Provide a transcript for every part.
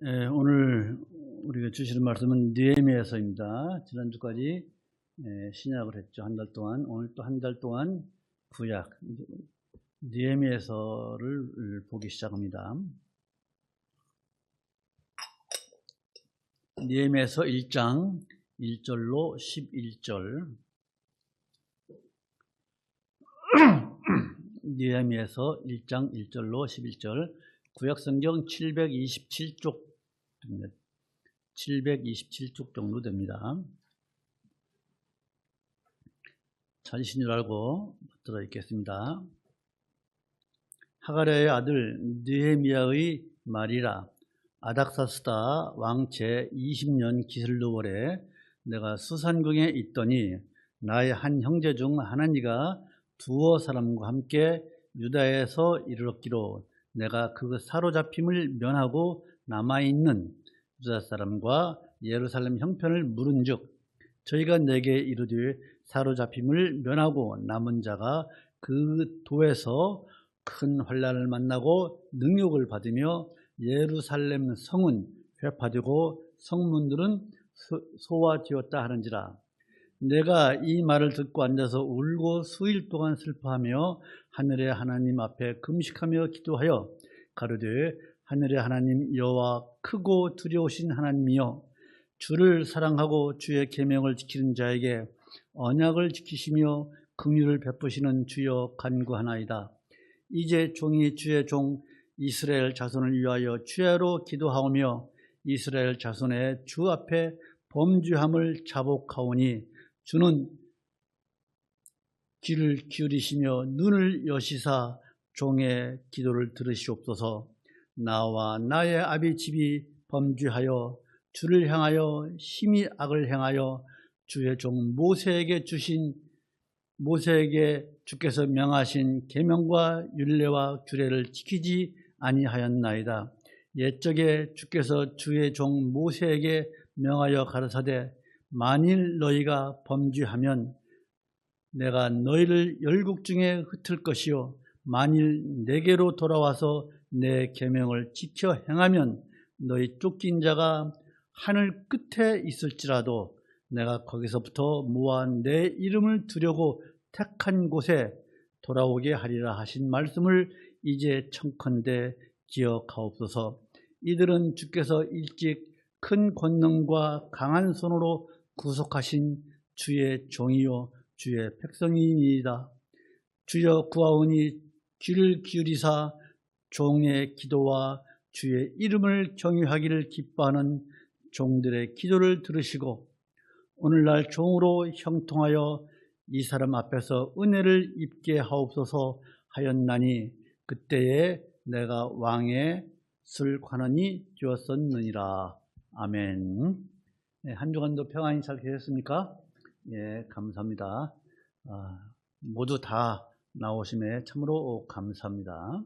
오늘 우리가 주시는 말씀은 느헤미야서입니다. 지난주까지 신약을 했죠. 한 달 동안. 오늘 또 한 달 동안 구약 느헤미야서를 보기 시작합니다. 느헤미야서 1장 1절로 11절. 느헤미야서 1장 1절로 11절. 구약성경 727쪽 727쪽 정도 됩니다. 찾으신 줄 알고 들어 읽겠습니다. 하가랴의 아들 느헤미야의 말이라. 아닥사스다 왕 제 20년 기슬루월에 내가 수산궁에 있더니 나의 한 형제 중 하나니가 두어 사람과 함께 유다에서 이르렀기로 내가 그 사로잡힘을 면하고 남아있는 유다 사람과 예루살렘 형편을 물은즉 저희가 내게 이르되 사로잡힘을 면하고 남은 자가 그 도에서 큰 환난을 만나고 능욕을 받으며 예루살렘 성은 회파되고 성문들은 소화되었다 하는지라. 내가 이 말을 듣고 앉아서 울고 수일 동안 슬퍼하며 하늘의 하나님 앞에 금식하며 기도하여 가로되 하늘의 하나님 여호와 크고 두려우신 하나님이여 주를 사랑하고 주의 계명을 지키는 자에게 언약을 지키시며 긍휼을 베푸시는 주여 간구하나이다. 이제 종이 주의 종 이스라엘 자손을 위하여 주야로 기도하오며 이스라엘 자손의 주 앞에 범죄함을 자복하오니 주는 귀를 기울이시며 눈을 여시사 종의 기도를 들으시옵소서. 나와 나의 아비 집이 범죄하여 주를 향하여 심히 악을 행하여 주의 종 모세에게 주께서 명하신 계명과 율례와 규례를 지키지 아니하였나이다. 옛적에 주께서 주의 종 모세에게 명하여 가르사대 만일 너희가 범죄하면 내가 너희를 열국 중에 흩을 것이요 만일 내게로 돌아와서 내 계명을 지켜 행하면 너희 쫓긴 자가 하늘 끝에 있을지라도 내가 거기서부터 모아 내 이름을 두려고 택한 곳에 돌아오게 하리라 하신 말씀을 이제 청컨대 기억하옵소서. 이들은 주께서 일찍 큰 권능과 강한 손으로 구속하신 주의 종이요 주의 백성이니이다. 주여 구하오니 귀를 기울이사 종의 기도와 주의 이름을 경외하기를 기뻐하는 종들의 기도를 들으시고 오늘날 종으로 형통하여 이 사람 앞에서 은혜를 입게 하옵소서 하였나니 그때에 내가 왕의 술 관원이 되었었느니라. 아멘. 한 주간도 평안히 잘 계셨습니까? 예, 감사합니다. 모두 다 나오심에 참으로 감사합니다.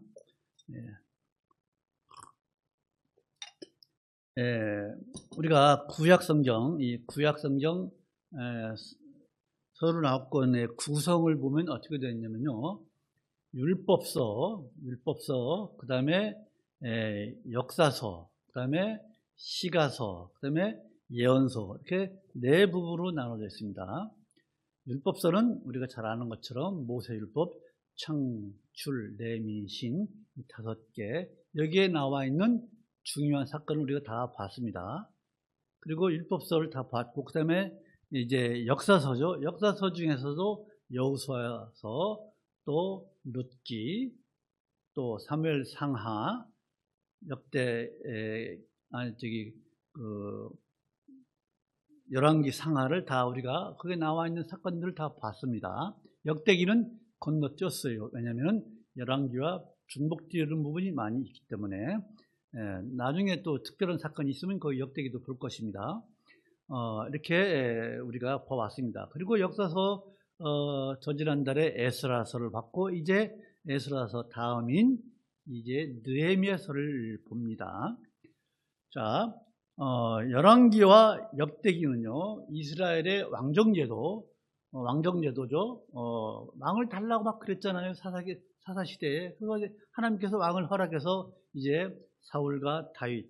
우리가 구약성경, 이 구약성경 39권의 구성을 보면 어떻게 되어 있냐면요. 율법서, 그 다음에 역사서, 그 다음에 시가서, 그 다음에 예언서, 이렇게 네 부분으로 나눠져 있습니다. 율법서는 우리가 잘 아는 것처럼 모세율법, 창출, 레위, 신, 5개, 여기에 나와 있는 중요한 사건을 우리가 다 봤습니다. 그리고 율법서를 다 봤고, 그 다음에 이제 역사서죠. 역사서 중에서도 여호수아서, 또 룻기, 또 사무엘 상하, 열왕기 상하를 다 우리가 거기에 나와 있는 사건들을 다 봤습니다. 역대기는 건너뛰었어요. 왜냐하면 열왕기와 중복되는 부분이 많이 있기 때문에 나중에 또 특별한 사건이 있으면 거기 역대기도 볼 것입니다. 이렇게 우리가 봐왔습니다. 그리고 역사서 저지난달에 에스라서를 봤고 이제 에스라서 다음인 이제 느헤미야서를 봅니다. 자, 열왕기와 역대기는요 이스라엘의 왕정제도죠. 왕을 달라고 막 그랬잖아요. 사사시대에. 그거 하나님께서 왕을 허락해서 이제 사울과 다윗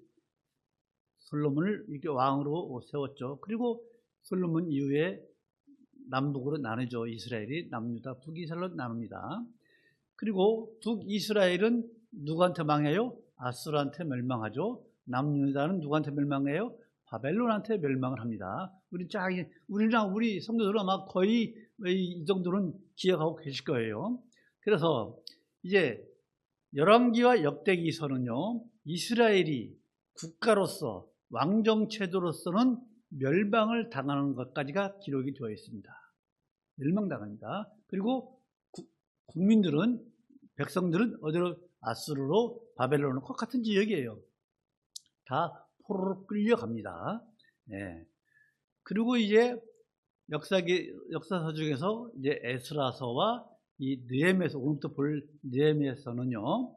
솔로몬을 이렇게 왕으로 세웠죠. 그리고 솔로몬 이후에 남북으로 나누죠. 이스라엘이 남유다 북이스라엘로 나눕니다. 그리고 북이스라엘은 누구한테 망해요? 아수르한테 멸망하죠. 남유다는 누구한테 멸망해요? 바벨론한테 멸망을 합니다. 우리 성도들은 아마 거의 이 정도는 기억하고 계실 거예요. 그래서 이제 열왕기와 역대기서는요, 이스라엘이 국가로서 왕정체도로서는 멸망을 당하는 것까지가 기록이 되어 있습니다. 멸망당합니다. 그리고 국민들은, 백성들은 어디로? 아수르로, 바벨론으로 같은 지역이에요. 다 포로로 끌려갑니다. 네. 그리고 이제 역사서 중에서 이제 에스라서와 이 느헤미야서, 오늘부터 볼 느헤미야서는요,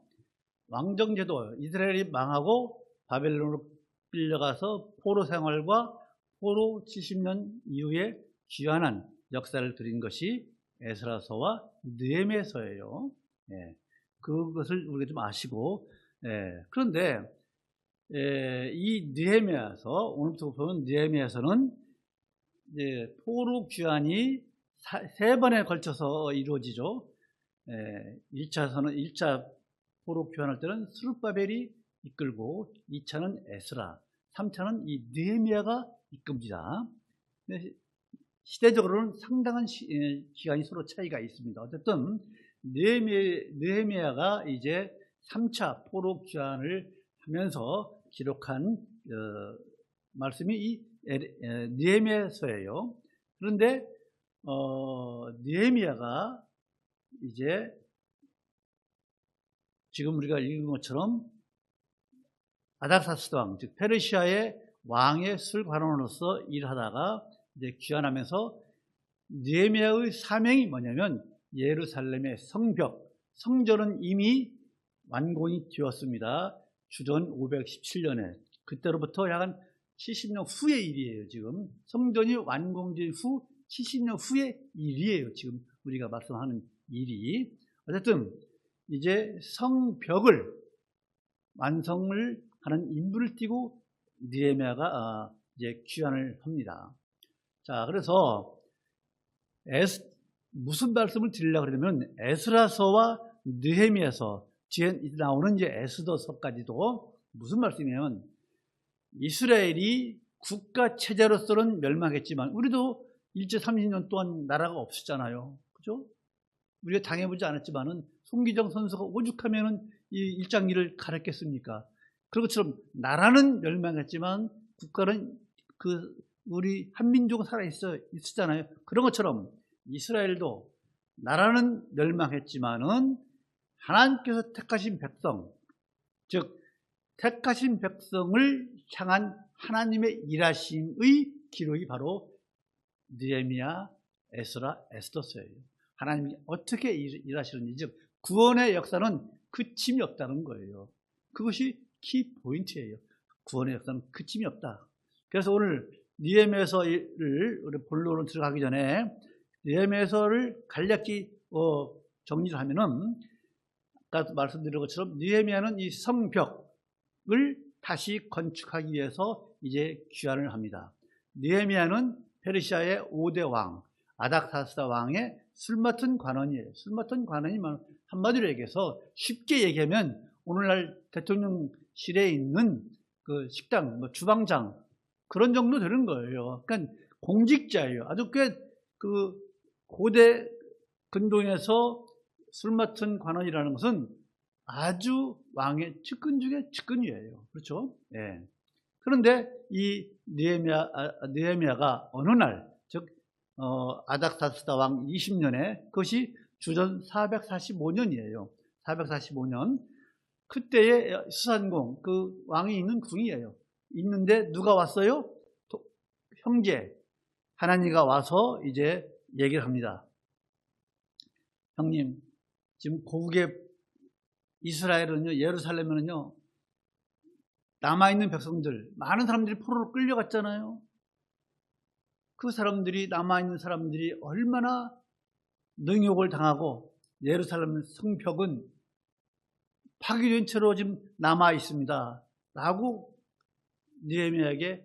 왕정제도, 이스라엘이 망하고 바벨론으로 끌려가서 포로 생활과 포로 70년 이후에 귀환한 역사를 드린 것이 에스라서와 느헤미야서예요. 예, 그것을 우리가 좀 아시고, 그런데 이 느헤미야서, 오늘부터 보면 느헤미야서는 포로 귀환이 세 번에 걸쳐서 이루어지죠. 1차 포로 귀환할 때는 스룹바벨이 이끌고, 2차는 에스라, 3차는 이 느헤미야가 이끕니다. 시대적으로는 상당한 기간이 서로 차이가 있습니다. 어쨌든 느헤미야가 이제 3차 포로 귀환을 하면서 기록한 말씀이 이 느헤미야서예요. 그런데 느헤미야가 이제 지금 우리가 읽은 것처럼 아닥사스다 왕, 즉 페르시아의 왕의 술관원으로서 일하다가 이제 귀환하면서 느헤미야의 사명이 뭐냐면 예루살렘의 성전은 이미 완공이 되었습니다. 주전 517년에, 그때로부터 약 한 70년 후의 일이에요. 지금 성전이 완공된 후 70년 후의 일이에요. 지금 우리가 말씀하는 일이. 어쨌든 이제 성벽을 완성을 하는 임무를 띠고 느헤미야가 이제 귀환을 합니다. 자, 그래서 무슨 말씀을 드리려고 그러면 에스라서와 느헤미야서, 뒤에 나오는 이제 에스더서까지도 무슨 말씀이냐면, 이스라엘이 국가 체제로서는 멸망했지만 우리도 일제 30년 동안 나라가 없었잖아요. 그죠? 우리가 당해보지 않았지만은 송기정 선수가 오죽하면은 이 일장기를 가렸겠습니까? 그런 것처럼 나라는 멸망했지만 국가는 우리 한민족은 있었잖아요. 그런 것처럼 이스라엘도 나라는 멸망했지만은 하나님께서 택하신 백성, 즉 택하신 백성을 향한 하나님의 일하심의 기록이 바로 느헤미야, 에스라, 에스더서예요. 하나님이 어떻게 일하시는지, 즉 구원의 역사는 그침이 없다는 거예요. 그것이 키 포인트예요. 구원의 역사는 그침이 없다. 그래서 오늘 느헤미야서를 우리 본론으로 들어가기 전에 느헤미야서를 간략히 정리를 하면은, 아까 말씀드린 것처럼 느헤미야는 이 성벽을 다시 건축하기 위해서 이제 귀환을 합니다. 느헤미야는 페르시아의 5대 왕 아닥사스다 왕의 술 맡은 관원이에요. 술 맡은 관원이 한마디로 얘기해서, 쉽게 얘기하면 오늘날 대통령실에 있는 그 식당, 주방장, 그런 정도 되는 거예요. 그러니까 공직자예요. 아주 꽤 고대 근동에서 술 맡은 관원이라는 것은 아주 왕의 측근 중에 측근이에요. 그렇죠? 예. 그런데 이 느헤미야가 어느 날, 즉 아닥사스다 왕 20년에, 그것이 주전 445년이에요. 445년. 그때의 수산궁, 그 왕이 있는 궁이에요. 있는데 누가 왔어요? 형제 하나니가 와서 이제 얘기를 합니다. 형님, 지금 고국의 이스라엘은요, 예루살렘은요, 남아있는 백성들, 많은 사람들이 포로로 끌려갔잖아요. 그 사람들이, 남아있는 사람들이 얼마나 능욕을 당하고 예루살렘 성벽은 파괴된 채로 지금 남아있습니다. 라고 느헤미야에게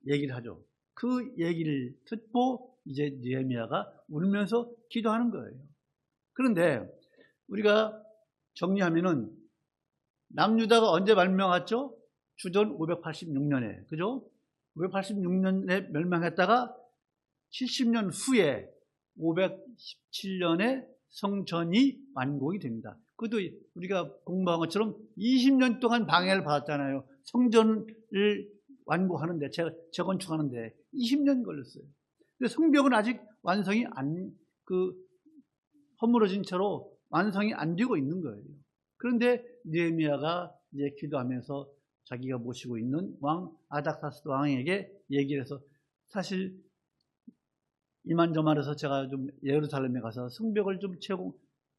얘기를 하죠. 그 얘기를 듣고 이제 느헤미야가 울면서 기도하는 거예요. 그런데 우리가 정리하면은 남유다가 언제 멸망했죠? 주전 586년에, 그죠? 586년에 멸망했다가 70년 후에 517년에 성전이 완공이 됩니다. 그것도 우리가 공부한 것처럼 20년 동안 방해를 받았잖아요. 성전을 완공하는데, 재건축하는데 20년 걸렸어요. 근데 성벽은 아직 완성이 허물어진 채로 완성이 안 되고 있는 거예요. 그런데 느헤미야가 이제 기도하면서 자기가 모시고 있는 왕 아닥사스다 왕에게 얘기를 해서, 사실 이만저만해서 제가 좀 예루살렘에 가서 성벽을 좀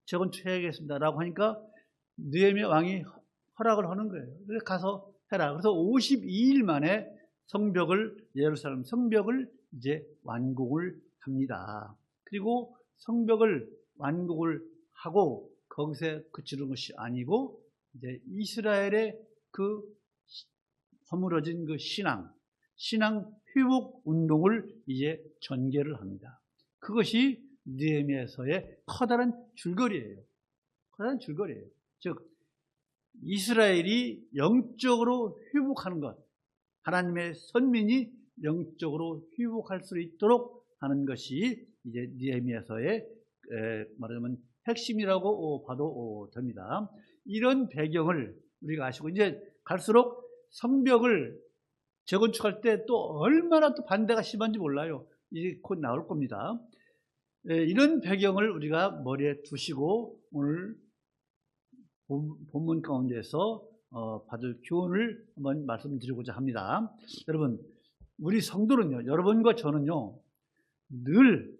재건축해야겠습니다라고 하니까 느헤미야 왕이 허락을 하는 거예요. 그래서 가서 해라. 그래서 52일 만에 예루살렘 성벽을 이제 완공을 합니다. 그리고 성벽을 완공을 하고 거기서 그치는 것이 아니고 이제 이스라엘의 그 허물어진 그 신앙 회복 운동을 이제 전개를 합니다. 그것이 느헤미야서의 커다란 줄거리예요. 커다란 줄거리예요. 즉 이스라엘이 영적으로 회복하는 것, 하나님의 선민이 영적으로 회복할 수 있도록 하는 것이 이제 느헤미야서의 말하자면 핵심이라고 봐도 됩니다. 이런 배경을 우리가 아시고 이제 갈수록 성벽을 재건축할 때 또 얼마나 또 반대가 심한지 몰라요. 이제 곧 나올 겁니다. 이런 배경을 우리가 머리에 두시고 오늘 본문 가운데서 받을 교훈을 한번 말씀드리고자 합니다. 여러분, 우리 성도는요, 여러분과 저는요, 늘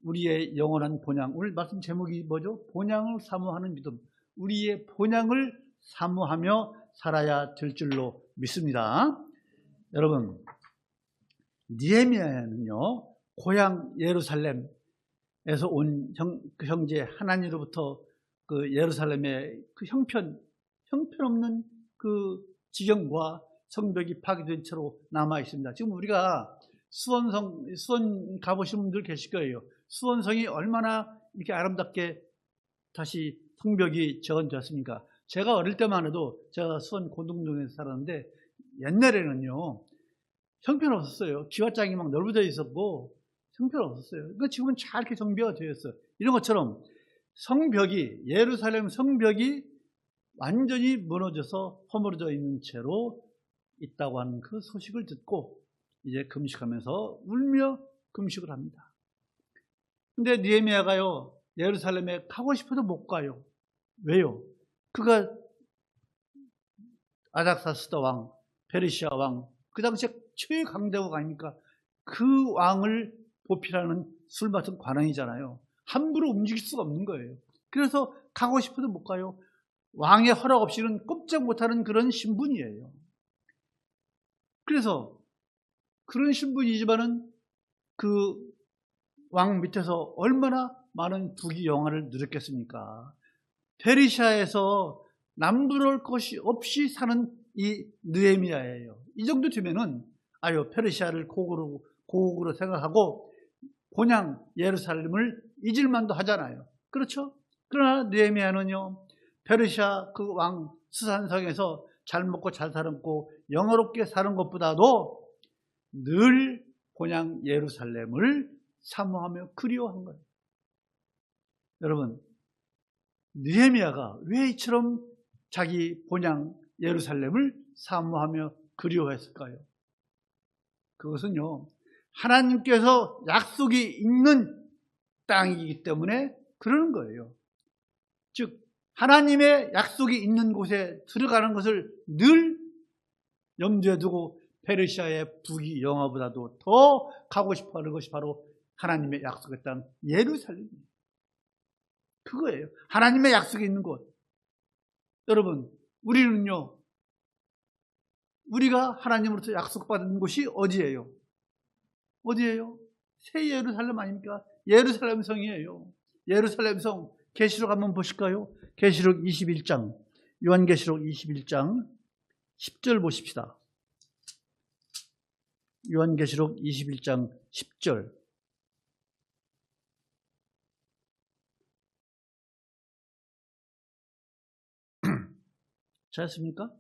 우리의 영원한 본향, 오늘 말씀 제목이 뭐죠? 본향을 사모하는 믿음. 우리의 본향을 사모하며 살아야 될 줄로 믿습니다. 여러분, 느헤미야는요, 고향 예루살렘에서 온 그 형제 하나님으로부터 그 예루살렘의 그 형편없는 그 지경과 성벽이 파괴된 채로 남아 있습니다. 지금 우리가 수원 가보신 분들 계실 거예요. 수원성이 얼마나 이렇게 아름답게 다시 성벽이 재건되었습니까? 제가 어릴 때만 해도, 제가 수원 고등동에서 살았는데 옛날에는요 형편없었어요. 기와장이 막 넓어져 있었고 형편없었어요. 그러니까 지금은 잘 이렇게 정비가 되어 있어요. 이런 것처럼 성벽이, 예루살렘 성벽이 완전히 무너져서 허물어져 있는 채로 있다고 하는 그 소식을 듣고 이제 금식하면서 울며 금식을 합니다. 근데 느헤미야가요, 예루살렘에 가고 싶어도 못 가요. 왜요? 그가 아닥사스다 왕, 페르시아 왕, 그 당시에 최강대국 아닙니까? 그 왕을 보필하는 술 맡은 관원이잖아요. 함부로 움직일 수가 없는 거예요. 그래서 가고 싶어도 못 가요. 왕의 허락 없이는 꼼짝 못하는 그런 신분이에요. 그래서 그런 신분이지만은 그 왕 밑에서 얼마나 많은 부귀 영화를 누렸겠습니까? 페르시아에서 남부러울 것이 없이 사는 이 느헤미야예요. 이 정도 되면은 페르시아를 고국으로 생각하고 본향 예루살렘을 잊을 만도 하잖아요. 그렇죠? 그러나 느헤미야는요, 페르시아 그 왕 수산성에서 잘 먹고 잘 살았고 영화롭게 사는 것보다도 늘 본향 예루살렘을 사모하며 그리워한 거예요. 여러분, 느헤미야가 왜 이처럼 자기 본향 예루살렘을 사모하며 그리워했을까요? 그것은요, 하나님께서 약속이 있는 땅이기 때문에 그러는 거예요. 즉 하나님의 약속이 있는 곳에 들어가는 것을 늘 염두에 두고 페르시아의 부귀 영화보다도 더 가고 싶어하는 것이 바로 하나님의 약속의 땅 예루살렘이에요. 그거예요. 하나님의 약속이 있는 곳. 여러분, 우리는요, 우리가 하나님으로부터 약속받은 곳이 어디예요? 어디예요? 새 예루살렘 아닙니까? 예루살렘 성이에요. 예루살렘 성. 계시록 한번 보실까요? 계시록 21장, 요한계시록 21장 10절 보십시다. 요한계시록 21장 10절. 잘했습니까?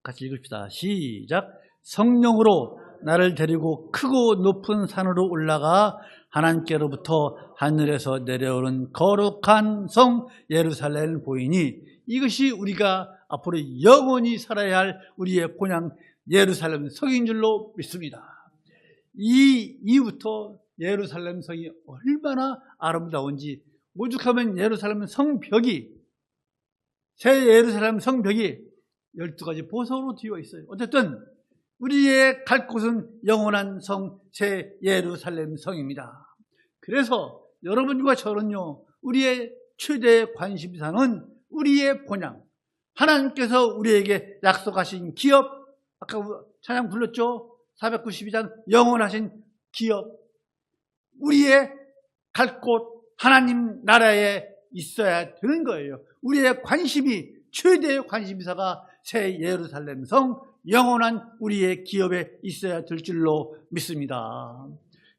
같이 읽읍시다. 시작. 성령으로 나를 데리고 크고 높은 산으로 올라가 하나님께로부터 하늘에서 내려오는 거룩한 성 예루살렘을 보이니 이것이 우리가 앞으로 영원히 살아야 할 우리의 본향 예루살렘 성인 줄로 믿습니다. 이후부터 예루살렘 성이 얼마나 아름다운지, 오죽하면 예루살렘 성벽이, 새 예루살렘 성벽이 12가지 보석으로 뒤어 있어요. 어쨌든 우리의 갈 곳은 영원한 성, 새 예루살렘 성입니다. 그래서 여러분과 저는요, 우리의 최대 관심사는 우리의 본향, 하나님께서 우리에게 약속하신 기업, 아까 찬양 불렀죠? 492장 영원하신 기업, 우리의 갈 곳 하나님 나라에 있어야 되는 거예요. 우리의 관심이, 최대의 관심사가 새 예루살렘 성, 영원한 우리의 기업에 있어야 될 줄로 믿습니다.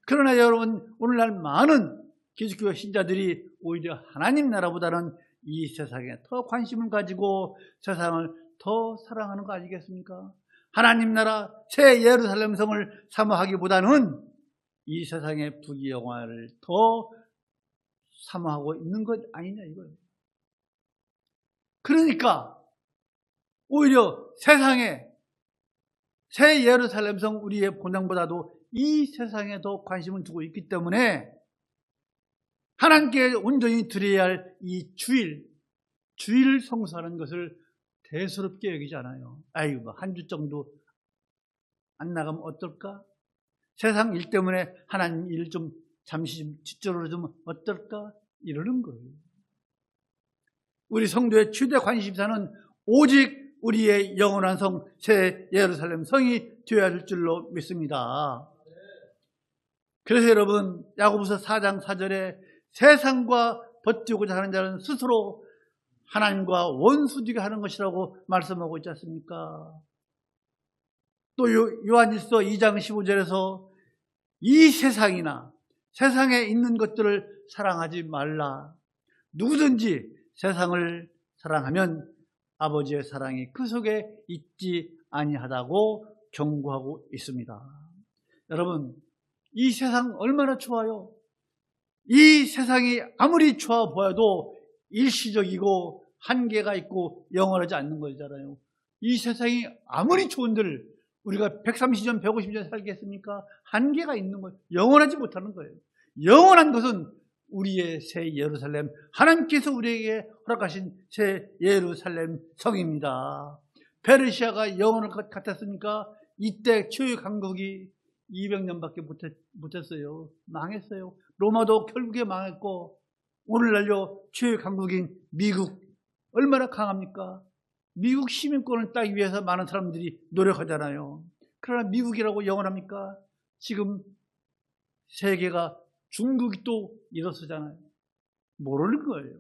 그러나 여러분, 오늘날 많은 기독교 신자들이 오히려 하나님 나라보다는 이 세상에 더 관심을 가지고 세상을 더 사랑하는 거 아니겠습니까? 하나님 나라 새 예루살렘 성을 사모하기보다는 이 세상의 부귀영화를 더 사모하고 있는 것 아니냐 이거예요. 그러니까 오히려 세상에 새 예루살렘 성 우리의 본향보다도 이 세상에 더 관심을 두고 있기 때문에 하나님께 온전히 드려야 할 이 주일 성수하는 것을 대수롭게 여기지 않아요. 아이고, 한 주 정도 안 나가면 어떨까? 세상 일 때문에 하나님 일 좀 잠시 좀 뒷전으로 좀 어떨까? 이러는 거예요. 우리 성도의 최대 관심사는 오직 우리의 영원한 성, 새 예루살렘 성이 되어야 될 줄로 믿습니다. 그래서 여러분, 야고보서 4장 4절에 세상과 버티고자 하는 자는 스스로 하나님과 원수되게 하는 것이라고 말씀하고 있지 않습니까? 또 요한일서 2장 15절에서 이 세상이나 세상에 있는 것들을 사랑하지 말라. 누구든지 세상을 사랑하면 아버지의 사랑이 그 속에 있지 아니하다고 경고하고 있습니다. 여러분, 이 세상 얼마나 좋아요? 이 세상이 아무리 좋아 보여도 일시적이고 한계가 있고 영원하지 않는 거잖아요. 이 세상이 아무리 좋은들 우리가 130년, 150년 살겠습니까? 한계가 있는 거예요. 영원하지 못하는 거예요. 영원한 것은 우리의 새 예루살렘, 하나님께서 우리에게 허락하신 새 예루살렘 성입니다. 페르시아가 영원할 것 같았습니까? 이때 최후 강국이 200년밖에 못했어요. 망했어요. 로마도 결국에 망했고, 오늘날요 최후 강국인 미국 얼마나 강합니까? 미국 시민권을 따기 위해서 많은 사람들이 노력하잖아요. 그러나 미국이라고 영원합니까? 지금 세계가 중국이 또 일어서잖아요. 모르는 거예요.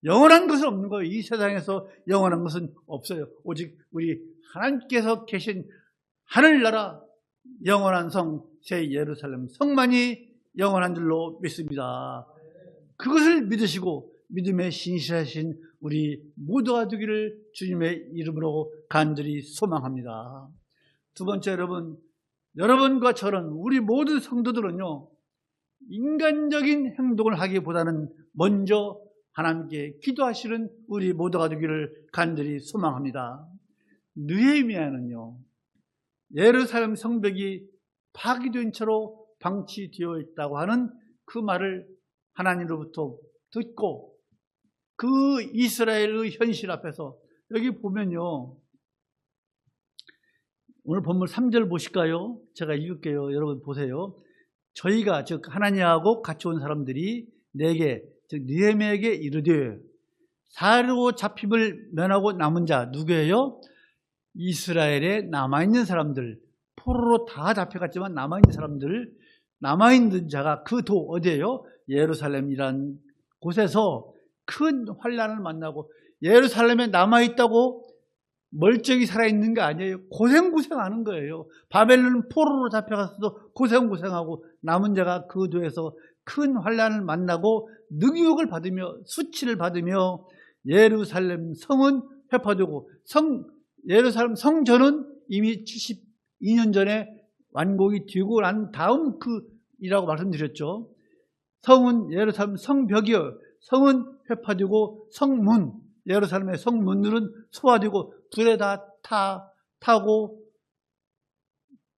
영원한 것은 없는 거예요. 이 세상에서 영원한 것은 없어요. 오직 우리 하나님께서 계신 하늘나라 영원한 성, 새 예루살렘 성만이 영원한 줄로 믿습니다. 그것을 믿으시고 믿음에 신실하신 우리 모두가 되기를 주님의 이름으로 간절히 소망합니다. 두 번째, 여러분과 저는, 우리 모든 성도들은요, 인간적인 행동을 하기보다는 먼저 하나님께 기도하시는 우리 모두가 되기를 간절히 소망합니다. 느헤미야는요, 예루살렘 성벽이 파괴된 채로 방치되어 있다고 하는 그 말을 하나님으로부터 듣고 그 이스라엘의 현실 앞에서, 여기 보면요, 오늘 본문 3절 보실까요? 제가 읽을게요. 여러분 보세요. 저희가, 즉 하나님하고 같이 온 사람들이 내게, 즉 느헤미야에게 이르되, 사로잡힘을 면하고 남은 자 누구예요? 이스라엘에 남아있는 사람들, 포로로 다 잡혀갔지만 남아있는 사람들, 남아있는 자가 그 도 어디예요? 예루살렘이라는 곳에서 큰 환난을 만나고, 예루살렘에 남아있다고 멀쩡히 살아있는 게 아니에요. 고생하는 거예요. 바벨론 포로로 잡혀갔어도 고생하고 남은 자가 그 도에서 큰 환난을 만나고 능욕을 받으며 수치를 받으며 예루살렘 성은 회파되고 예루살렘 성전은 이미 72년 전에 완공이 되고 난 다음 이라고 말씀드렸죠. 성은 예루살렘 성벽이요. 성은 회파되고 성문, 예루살렘의 성문들은 소화되고 불에 다 타고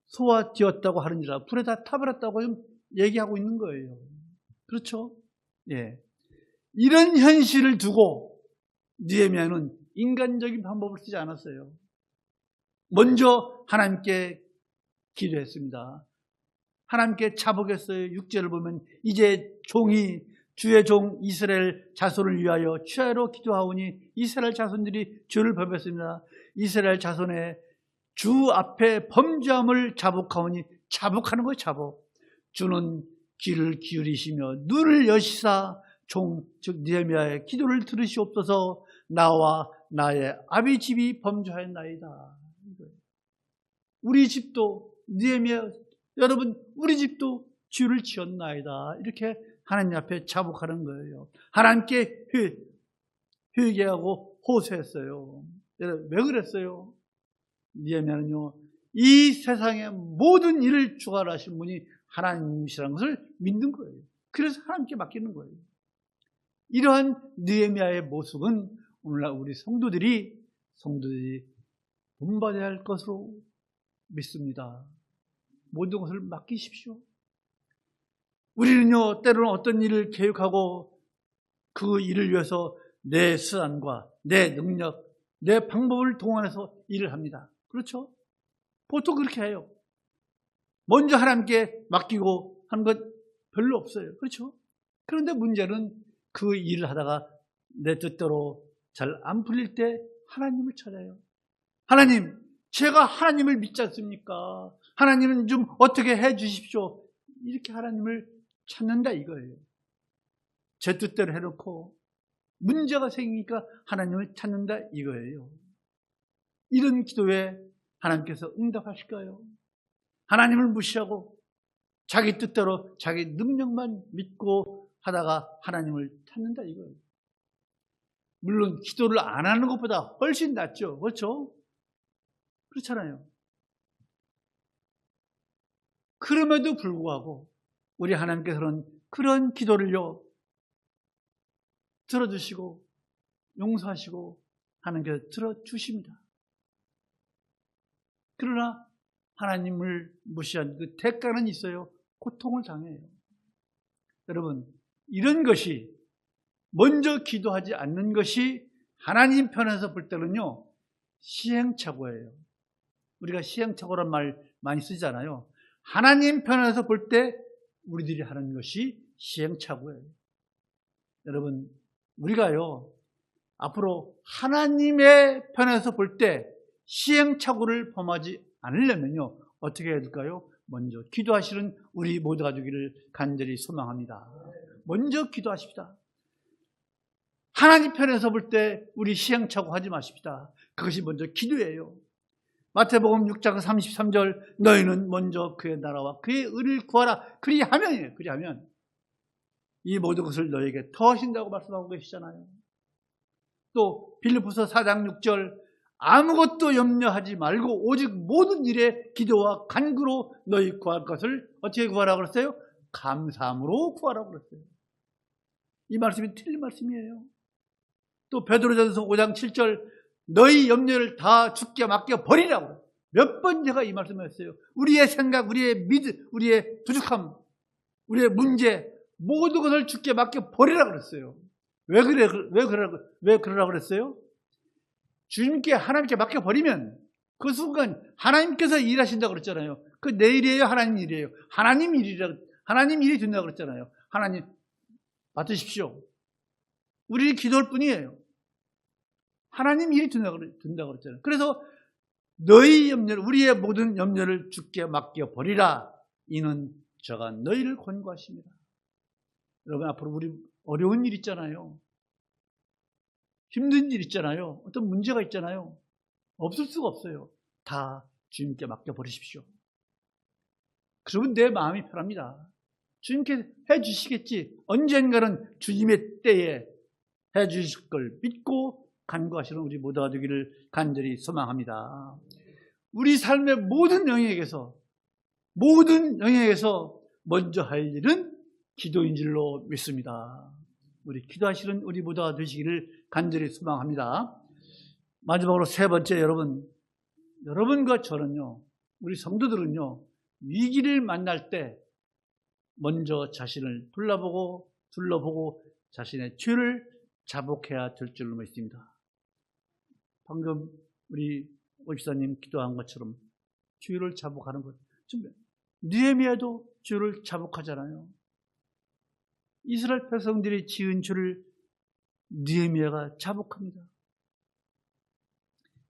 소화되었다고 하느니라. 불에 다 타버렸다고 얘기하고 있는 거예요. 그렇죠? 예. 이런 현실을 두고 느헤미야는 인간적인 방법을 쓰지 않았어요. 먼저 하나님께 기도했습니다. 하나님께 자복했어요. 6절을 보면 이제 주의 종 이스라엘 자손을 위하여 주야로 기도하오니 이스라엘 자손들이 주를 범했습니다. 이스라엘 자손의 주 앞에 범죄함을 자복하오니 자복하는 거예요. 자복. 주는 귀를 기울이시며 눈을 여시사 즉 느헤미야의 기도를 들으시옵소서. 나와 나의 아비 집이 범죄하였나이다. 우리 집도 느헤미야 여러분 우리 집도 죄를 지었나이다. 이렇게 하나님 앞에 자복하는 거예요. 하나님께 회개하고 호소했어요. 왜 그랬어요? 느헤미야는요, 이 세상의 모든 일을 주관하신 분이 하나님이시라는 것을 믿는 거예요. 그래서 하나님께 맡기는 거예요. 이러한 느헤미야의 모습은 오늘날 우리 성도들이 본받아야 할 것으로 믿습니다. 모든 것을 맡기십시오. 우리는요, 때로는 어떤 일을 계획하고 그 일을 위해서 내 수단과 내 능력, 내 방법을 동원해서 일을 합니다. 그렇죠? 보통 그렇게 해요. 먼저 하나님께 맡기고 하는 것 별로 없어요. 그렇죠? 그런데 문제는 그 일을 하다가 내 뜻대로 잘 안 풀릴 때 하나님을 찾아요. 하나님, 제가 하나님을 믿지 않습니까? 하나님은 좀 어떻게 해 주십시오. 이렇게 하나님을 찾는다 이거예요. 제 뜻대로 해놓고 문제가 생기니까 하나님을 찾는다 이거예요. 이런 기도에 하나님께서 응답하실까요? 하나님을 무시하고 자기 뜻대로 자기 능력만 믿고 하다가 하나님을 찾는다 이거예요. 물론 기도를 안 하는 것보다 훨씬 낫죠. 그렇죠? 그렇잖아요. 그럼에도 불구하고 우리 하나님께서는 그런 기도를요 들어주시고 용서하시고 하나님께서 들어주십니다. 그러나 하나님을 무시한 그 대가는 있어요. 고통을 당해요. 여러분, 이런 것이 먼저 기도하지 않는 것이 하나님 편에서 볼 때는요 시행착오예요. 우리가 시행착오란 말 많이 쓰잖아요. 하나님 편에서 볼 때 우리들이 하는 것이 시행착오예요. 여러분, 우리가요 앞으로 하나님의 편에서 볼 때 시행착오를 범하지 않으려면요 어떻게 해야 될까요? 먼저 기도하시는 우리 모두가 되기를 간절히 소망합니다. 먼저 기도하십시다. 하나님 편에서 볼 때 우리 시행착오 하지 마십시다. 그것이 먼저 기도예요. 마태복음 6장 33절 너희는 먼저 그의 나라와 그의 의를 구하라. 그리하면 이 모든 것을 너에게 더하신다고 말씀하고 계시잖아요. 또 빌립보서 4장 6절 아무것도 염려하지 말고 오직 모든 일에 기도와 간구로 너희 구할 것을 어떻게 구하라고 그랬어요? 감사함으로 구하라고 그랬어요. 이 말씀이 틀린 말씀이에요. 또 베드로전서 5장 7절 너희 염려를 다 주께 맡겨 버리라고 몇 번 제가 이 말씀을 했어요. 우리의 생각, 우리의 우리의 부족함, 우리의 문제 모든 것을 주께 맡겨 버리라고 그랬어요. 왜 그러라고 그랬어요? 주님께 하나님께 맡겨 버리면 그 순간 하나님께서 일하신다고 그랬잖아요. 그 내 일이에요, 하나님 일이에요. 하나님 일이 된다고 그랬잖아요. 하나님 맡으십시오. 우리 기도할 뿐이에요. 하나님 일이 된다고 그랬잖아요. 그래서 너희 염려를, 우리의 모든 염려를 주께 맡겨 버리라. 이는 저가 너희를 권고하십니다. 여러분, 앞으로 우리 어려운 일 있잖아요. 힘든 일 있잖아요. 어떤 문제가 있잖아요. 없을 수가 없어요. 다 주님께 맡겨버리십시오. 그러면 내 마음이 편합니다. 주님께 해주시겠지. 언젠가는 주님의 때에 해주실 걸 믿고 간구하시는 우리 모두가 되기를 간절히 소망합니다. 우리 삶의 모든 영역에서 먼저 할 일은 기도인 줄로 믿습니다. 우리 기도하시는 우리 모두가 되시기를 간절히 소망합니다. 마지막으로 세 번째, 여러분과 저는요, 우리 성도들은요, 위기를 만날 때 먼저 자신을 둘러보고 자신의 죄를 자복해야 될 줄로 믿습니다. 방금 우리 오집사님 기도한 것처럼 죄를 자복하는 것. 느헤미야도 죄를 자복하잖아요. 이스라엘 백성들이 지은 죄를 느헤미야가 자복합니다.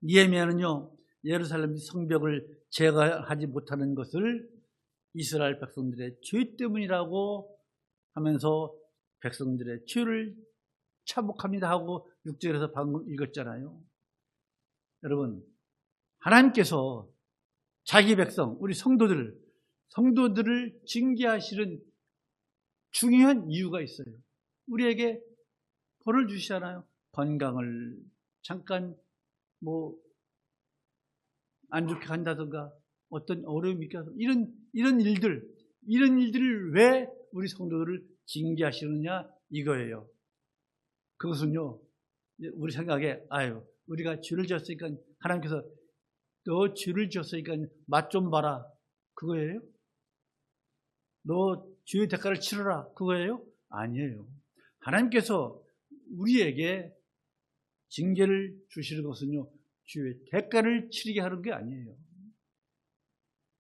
느헤미야는요, 예루살렘 성벽을 제거하지 못하는 것을 이스라엘 백성들의 죄 때문이라고 하면서 백성들의 죄를 자복합니다 하고 6절에서 방금 읽었잖아요. 여러분, 하나님께서 자기 백성, 우리 성도들을 징계하시는 중요한 이유가 있어요. 우리에게 벌을 주시잖아요. 건강을 잠깐 안 좋게 한다든가 어떤 어려움이 있어서 이런 일들을 왜 우리 성도들을 징계하시느냐 이거예요. 그것은요, 우리 생각에 우리가 죄를 지었으니까 하나님께서 너 죄를 지었으니까 맛 좀 봐라 그거예요? 너 죄의 대가를 치러라 그거예요? 아니에요. 하나님께서 우리에게 징계를 주시는 것은요, 죄의 대가를 치르게 하는 게 아니에요.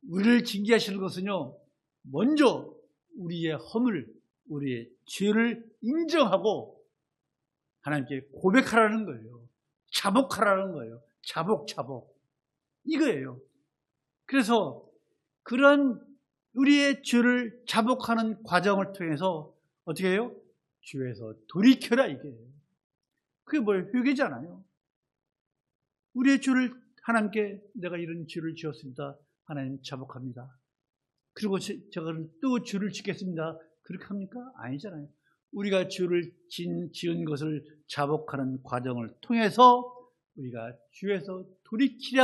우리를 징계하시는 것은요, 먼저 우리의 허물, 우리의 죄를 인정하고 하나님께 고백하라는 거예요. 자복하라는 거예요. 자복. 이거예요. 그래서 그런 우리의 죄를 자복하는 과정을 통해서 어떻게 해요? 죄에서 돌이켜라 이게. 그게 뭐예요? 회개잖아요. 우리의 죄를 하나님께 내가 이런 죄를 지었습니다. 하나님 자복합니다. 그리고 제가 또 죄를 짓겠습니다. 그렇게 합니까? 아니잖아요. 우리가 죄를 지은 것을 자복하는 과정을 통해서 우리가 죄에서 돌이키게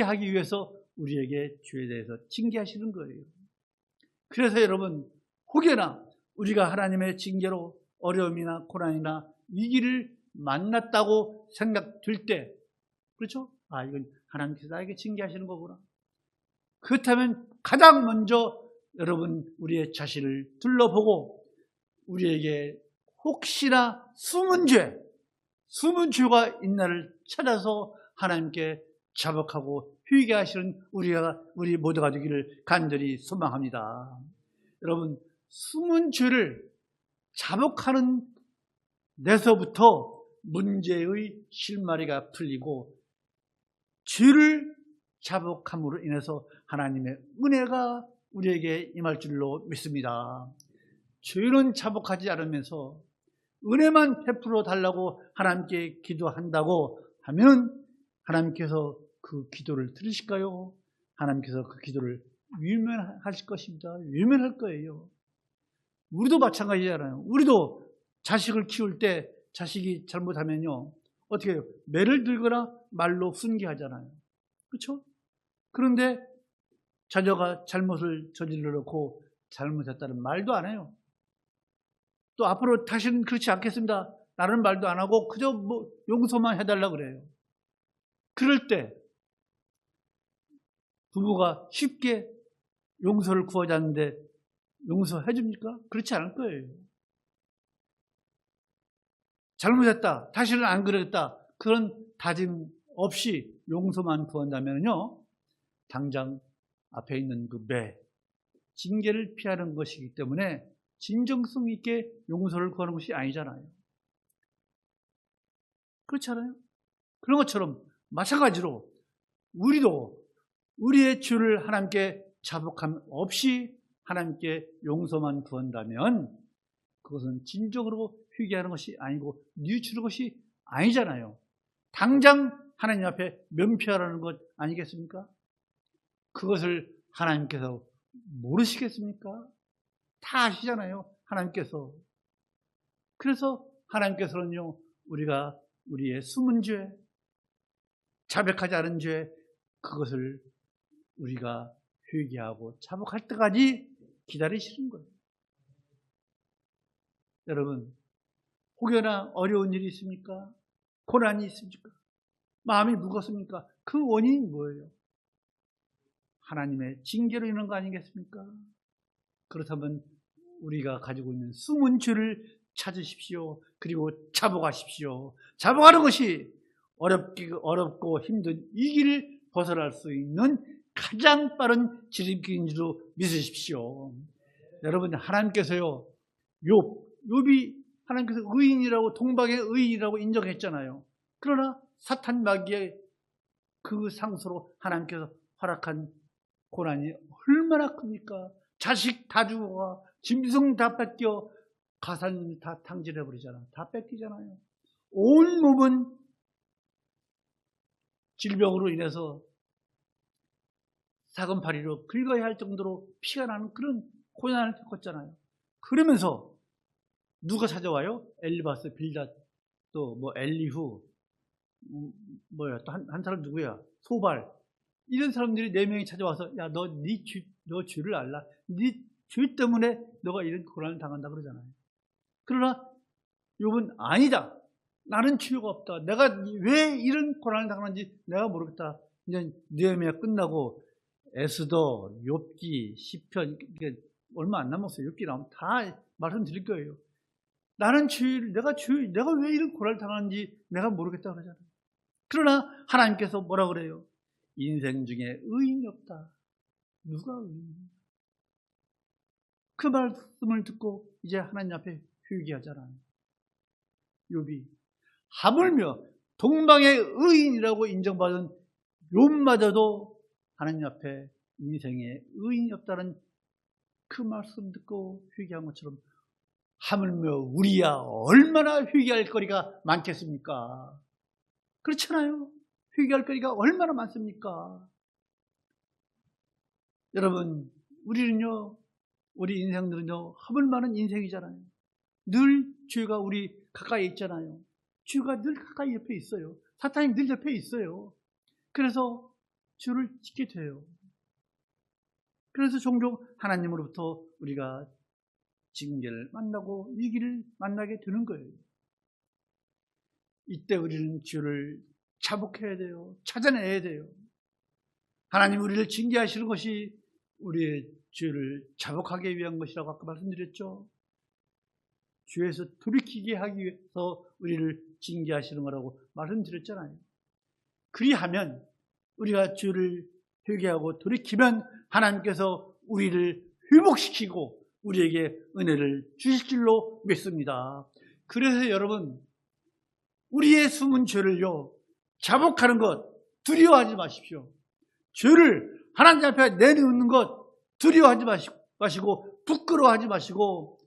하기 위해서 우리에게 죄에 대해서 징계하시는 거예요. 그래서 여러분, 혹여나 우리가 하나님의 징계로 어려움이나 고난이나 위기를 만났다고 생각될 때, 그렇죠? 이건 하나님께서 나에게 징계하시는 거구나. 그렇다면 가장 먼저 여러분 우리의 자신을 둘러보고 우리에게 혹시나 숨은 죄가 있나를 찾아서 하나님께 자복하고 회개하시는 우리 모두가 되기를 간절히 소망합니다. 여러분, 숨은 죄를 자복하는 데서부터 문제의 실마리가 풀리고 죄를 자복함으로 인해서 하나님의 은혜가 우리에게 임할 줄로 믿습니다. 죄는 자복하지 않으면서 은혜만 베풀어 달라고 하나님께 기도한다고 하면 하나님께서 그 기도를 들으실까요? 하나님께서 그 기도를 외면하실 것입니다. 외면할 거예요. 우리도 마찬가지잖아요. 우리도 자식을 키울 때 자식이 잘못하면요, 어떻게 해요? 매를 들거나 말로 훈계하잖아요. 그렇죠? 그런데 자녀가 잘못을 저질러 놓고 잘못했다는 말도 안 해요. 또 앞으로 다시는 그렇지 않겠습니다. 라는 말도 안 하고 그저 용서만 해달라고 그래요. 그럴 때 부부가 쉽게 용서를 구하지 않는데 용서해 줍니까? 그렇지 않을 거예요. 잘못했다, 다시는 안 그러겠다, 그런 다짐 없이 용서만 구한다면요, 당장 앞에 있는 그 징계를 피하는 것이기 때문에 진정성 있게 용서를 구하는 것이 아니잖아요. 그렇잖아요. 그런 것처럼 마찬가지로 우리도 우리의 죄를 하나님께 자복함 없이 하나님께 용서만 구한다면 그것은 진정으로 회개하는 것이 아니고 뉘우치는 것이 아니잖아요. 당장 하나님 앞에 면피하라는 것 아니겠습니까? 그것을 하나님께서 모르시겠습니까? 다 아시잖아요, 하나님께서. 그래서 하나님께서는요, 우리가 우리의 숨은 죄, 자백하지 않은 죄, 그것을 우리가 회개하고 자복할 때까지 기다리시는 거예요. 여러분, 혹여나 어려운 일이 있습니까? 고난이 있습니까? 마음이 무겁습니까? 그 원인이 뭐예요? 하나님의 징계로 인한 거 아니겠습니까? 그렇다면 우리가 가지고 있는 숨은 죄를 찾으십시오. 그리고 자복하십시오. 자복하는 것이 어렵고 힘든 이 길을 벗어날 수 있는 가장 빠른 지름길인 줄로 믿으십시오. 여러분, 하나님께서요, 욥이 하나님께서 의인이라고, 동방의 의인이라고 인정했잖아요. 그러나 사탄 마귀의 그 상소로 하나님께서 허락한 고난이 얼마나 큽니까? 자식 다 죽어가, 짐승 다 뺏겨, 가산 다 탕진해버리잖아. 다 뺏기잖아요. 온 몸은 질병으로 인해서 사금팔이로 긁어야 할 정도로 피가 나는 그런 고난을 겪었잖아요. 그러면서 누가 찾아와요? 엘리바스, 빌닷, 또 뭐 엘리후, 또 한 사람 누구야? 소발. 이런 사람들이 4명이 찾아와서, 야, 너 죄를 알라. 네 죄 때문에 너가 이런 고난을 당한다 그러잖아요. 그러나 욥은 아니다. 나는 죄가 없다. 내가 왜 이런 고난을 당하는지 내가 모르겠다. 이제 느헤미야 끝나고 에스더, 욥기, 시편, 이게 얼마 안 남았어요. 욥기 나오면 다 말씀드릴 거예요. 나는 내가 왜 이런 고난을 당하는지 내가 모르겠다 그러잖아요. 그러나 하나님께서 뭐라 그래요? 인생 중에 의인이 없다. 누가 의인이야? 그 말씀을 듣고 이제 하나님 앞에 회개하잖아요. 욥이 하물며 동방의 의인이라고 인정받은 욥마저도 하나님 앞에 인생에 의인이 없다는 그 말씀 듣고 회개한 것처럼 하물며 우리야 얼마나 회개할 거리가 많겠습니까? 그렇잖아요. 회개할 거리가 얼마나 많습니까? 여러분, 우리 인생들은요, 허물 많은 인생이잖아요. 늘 죄가 우리 가까이 있잖아요. 죄가 늘 가까이 옆에 있어요. 사탄이 늘 옆에 있어요. 그래서 죄를 짓게 돼요. 그래서 종종 하나님으로부터 우리가 징계를 만나고 위기를 만나게 되는 거예요. 이때 우리는 죄를 자복해야 돼요. 찾아내야 돼요. 하나님 우리를 징계하시는 것이 우리의 죄를 자복하기 위한 것이라고 아까 말씀드렸죠. 죄에서 돌이키게 하기 위해서 우리를 징계하시는 거라고 말씀드렸잖아요. 그리하면 우리가 죄를 회개하고 돌이키면 하나님께서 우리를 회복시키고 우리에게 은혜를 주실 줄로 믿습니다. 그래서 여러분, 우리의 숨은 죄를요, 자복하는 것 두려워하지 마십시오. 죄를 하나님 앞에 내놓는 것 두려워하지 마시고 부끄러워하지 마시고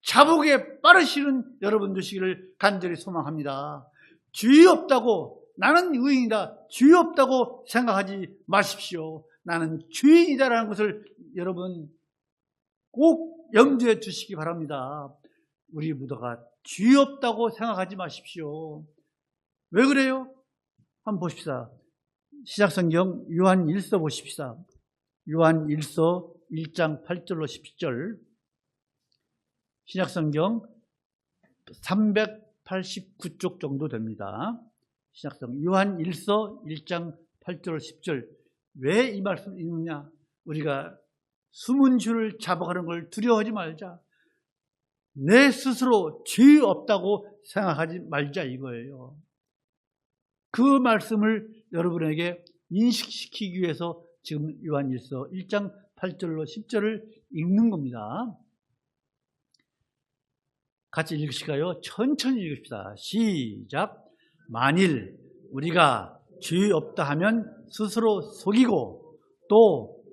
자복에 빠르시는 여러분 되시기를 간절히 소망합니다. 죄 없다고, 나는 의인이다, 죄 없다고 생각하지 마십시오. 나는 죄인이다라는 것을 여러분 꼭 염두에 두시기 바랍니다. 우리 모두가 죄 없다고 생각하지 마십시오. 왜 그래요? 한번 보십시다. 시작성경 요한 1서 보십시다. 요한 1서 1장 8절로 10절. 시작성경 389쪽 정도 됩니다. 시작성 요한 1서 1장 8절 10절. 왜 이 말씀을 읽느냐? 우리가 숨은 죄를 자복하는 걸 두려워하지 말자. 내 스스로 죄 없다고 생각하지 말자 이거예요. 그 말씀을 여러분에게 인식시키기 위해서 지금 요한 1서 1장 8절로 10절을 읽는 겁니다. 같이 읽으실까요? 천천히 읽읍시다. 시작. 만일 우리가 죄 없다 하면 스스로 속이고 또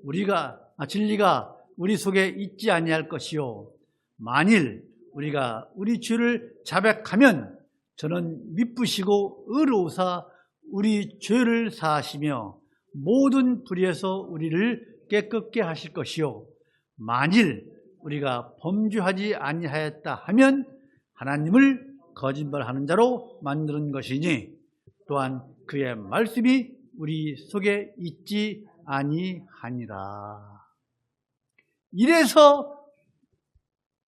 진리가 우리 속에 있지 아니할 것이요. 만일 우리가 우리 죄를 자백하면 저는 미쁘시고 의로우사 우리 죄를 사하시며 모든 불의에서 우리를 깨끗게 하실 것이요 만일 우리가 범죄하지 아니하였다 하면 하나님을 거짓말하는 자로 만드는 것이니 또한 그의 말씀이 우리 속에 있지 아니하니라. 이래서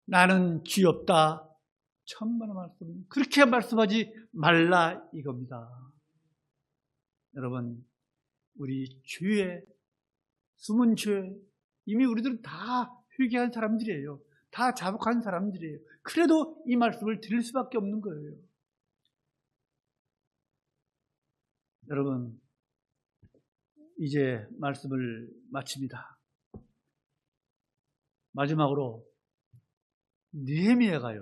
나는 죄 없다. 천만의 말씀. 그렇게 말씀하지 말라 이겁니다. 여러분, 우리 죄에 숨은 죄 이미 우리들은 다 회개한 사람들이에요. 다 자복한 사람들이에요. 그래도 이 말씀을 드릴 수밖에 없는 거예요. 여러분, 이제 말씀을 마칩니다. 마지막으로 느헤미야가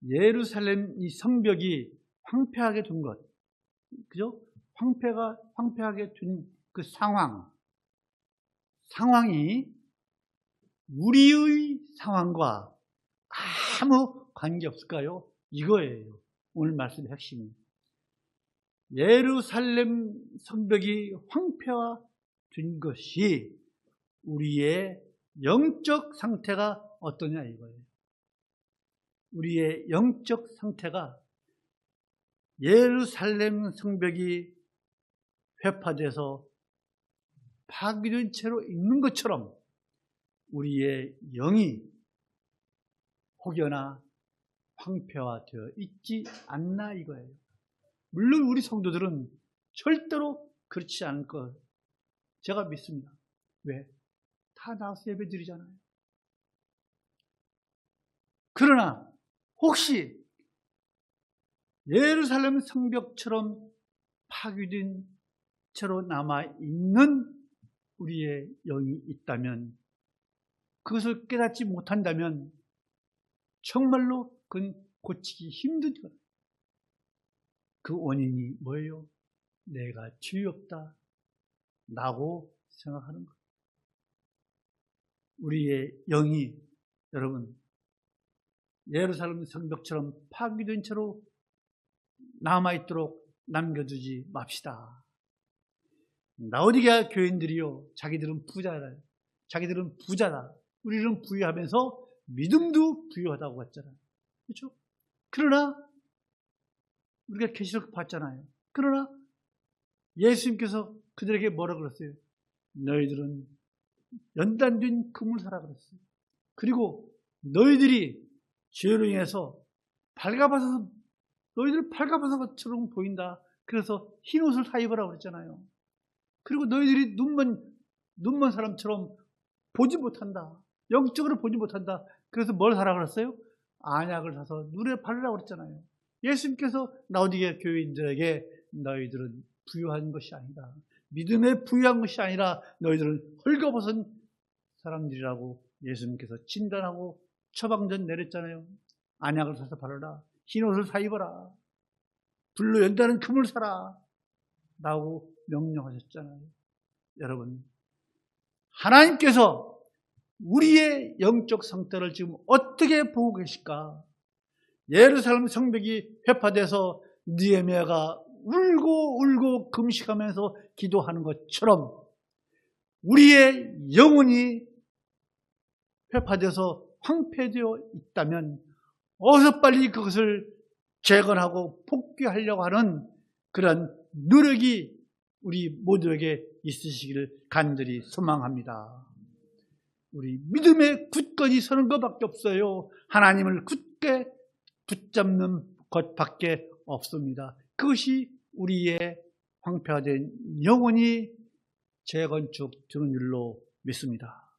예루살렘 이 성벽이 황폐하게 된 것, 그죠? 황폐하게 된 그 상황이 우리의 상황과 아무 관계 없을까요? 이거예요. 오늘 말씀의 핵심이. 예루살렘 성벽이 황폐화된 것이 우리의 영적 상태가 어떠냐 이거예요. 우리의 영적 상태가 예루살렘 성벽이 회파돼서 파괴된 채로 있는 것처럼 우리의 영이 혹여나 황폐화되어 있지 않나 이거예요. 물론 우리 성도들은 절대로 그렇지 않을 것 제가 믿습니다. 왜? 다 나와서 예배 드리잖아요. 그러나 혹시 예루살렘 성벽처럼 파괴된 채로 남아있는 우리의 영이 있다면, 그것을 깨닫지 못한다면 정말로 그건 고치기 힘든 거예요. 그 원인이 뭐예요? 내가 죄 없다 라고 생각하는 거예요. 우리의 영이 여러분 예루살렘 성벽처럼 파괴된 채로 남아있도록 남겨두지 맙시다. 라오디게아 교인들이요, 자기들은 부자다. 우리는 부유하면서 믿음도 부유하다고 했잖아요. 그렇죠? 그러나 우리가 계시록 봤잖아요. 그러나 예수님께서 그들에게 뭐라 그랬어요? 너희들은 연단된 금을 사라 그랬어요. 그리고 너희들이 죄로 인해서 너희들 발가벗은 것처럼 보인다. 그래서 흰 옷을 사 입으라고 그랬잖아요. 그리고 너희들이 눈먼 사람처럼 보지 못한다. 영적으로 보지 못한다. 그래서 뭘 사라 그랬어요? 안약을 사서 눈에 바르라고 그랬잖아요. 예수님께서 라오디게아 교인들에게 너희들은 부유한 것이 아니다. 믿음에 부유한 것이 아니라 너희들은 헐거벗은 사람들이라고 예수님께서 진단하고 처방전 내렸잖아요. 안약을 사서 바르라. 흰 옷을 사 입어라. 불로 연다는 금을 사라. 라고 명령하셨잖아요. 여러분, 하나님께서 우리의 영적 상태를 지금 어떻게 보고 계실까? 예루살렘 성벽이 회파돼서 느헤미야가 울고 금식하면서 기도하는 것처럼 우리의 영혼이 회파돼서 황폐되어 있다면 어서 빨리 그것을 재건하고 복귀하려고 하는 그런 노력이 우리 모두에게 있으시기를 간절히 소망합니다. 우리 믿음의 굳건히 서는 것밖에 없어요. 하나님을 굳게 붙잡는 것밖에 없습니다. 그것이 우리의 황폐화된 영혼이 재건축되는 줄로 믿습니다.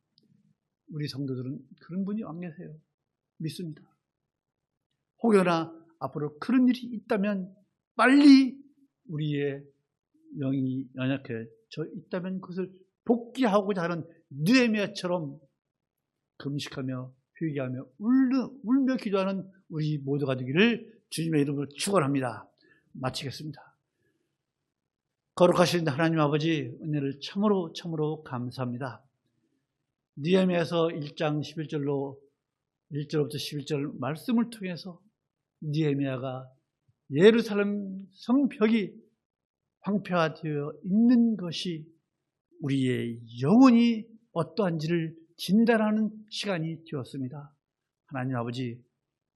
우리 성도들은 그런 분이 안 계세요. 믿습니다. 혹여나 앞으로 그런 일이 있다면 빨리 우리의 영이 연약해져 있다면 그것을 복귀하고자 하는 느헤미야처럼 금식하며 회개하며 울며 기도하는 우리 모두가 되기를 주님의 이름으로 축원합니다. 마치겠습니다. 거룩하신 하나님 아버지, 은혜를 참으로 감사합니다. 느헤미야서 1장 11절부터 11절 말씀을 통해서 느헤미야가 예루살렘 성벽이 황폐화되어 있는 것이 우리의 영혼이 어떠한지를 진단하는 시간이 되었습니다. 하나님 아버지,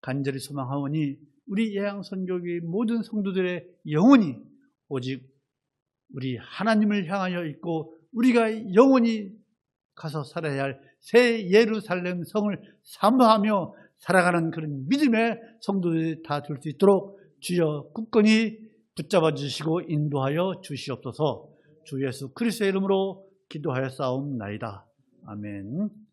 간절히 소망하오니 우리 예양선교회 모든 성도들의 영혼이 오직 우리 하나님을 향하여 있고 우리가 영원히 가서 살아야 할 새 예루살렘 성을 사모하며 살아가는 그런 믿음의 성도들이 다 될 수 있도록 주여 굳건히 붙잡아 주시고 인도하여 주시옵소서. 주 예수 그리스도의 이름으로 기도하여 싸움나이다. 아멘.